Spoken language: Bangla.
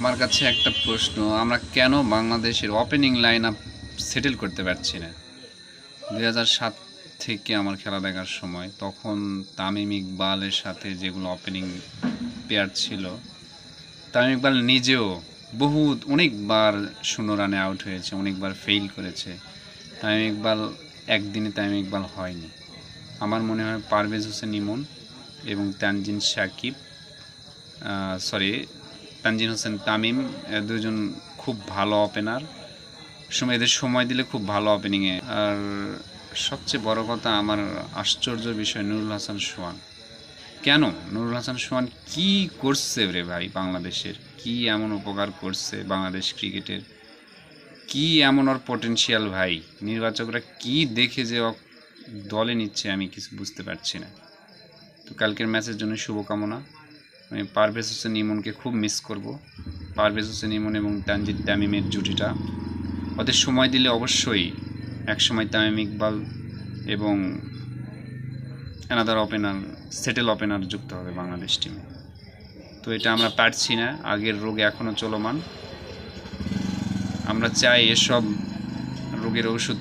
আমার কাছে একটা প্রশ্ন, আমরা কেন বাংলাদেশের ওপেনিং লাইন আপ সেটেল করতে পারছি না? 2007 থেকে আমার খেলা দেখার সময় তখন তামিম ইকবালের সাথে যেগুলো ওপেনিং পেয়ার ছিল, তামিম ইকবাল নিজেও অনেকবার 0 রানে আউট হয়েছে, অনেকবার ফেইল করেছে। তামিম ইকবাল একদিনে তামিম ইকবাল হয়নি। আমার মনে হয় পারভেজ হোসেন ইমন এবং তানজিন হোসেন তামিম দুজন খুব ভালো ওপেনার, এদের সময় দিলে খুব ভালো ওপেনিংয়ে। আর সবচেয়ে বড় কথা, আমার আশ্চর্যের বিষয় নুরুল হাসান সোহান। কেন নুরুল হাসান সোহান কি করছে রে ভাই? বাংলাদেশের কি এমন উপকার করছে বাংলাদেশ ক্রিকেটের? কি এমন ওর পটেনশিয়াল ভাই? নির্বাচকরা কি দেখে যে দলে নিচ্ছে আমি কিছু বুঝতে পারছি না। তো কালকের ম্যাচের জন্য শুভকামনা। আমি পারভেজ হোসেন ইমনকে খুব মিস করব। পারভেজ হোসেন ইমন এবং তানজিদ তামিমের জুটিটা, ওদের সময় দিলে অবশ্যই একসময় তামিম ইকবাল এবং অ্যানাদার ওপেনার, সেটেল ওপেনার যুক্ত হবে বাংলাদেশ টিমে। তো এটা আমরা পারছি না, আগের রোগ এখনও চলমান। আমরা চাই এসব রোগের ওষুধ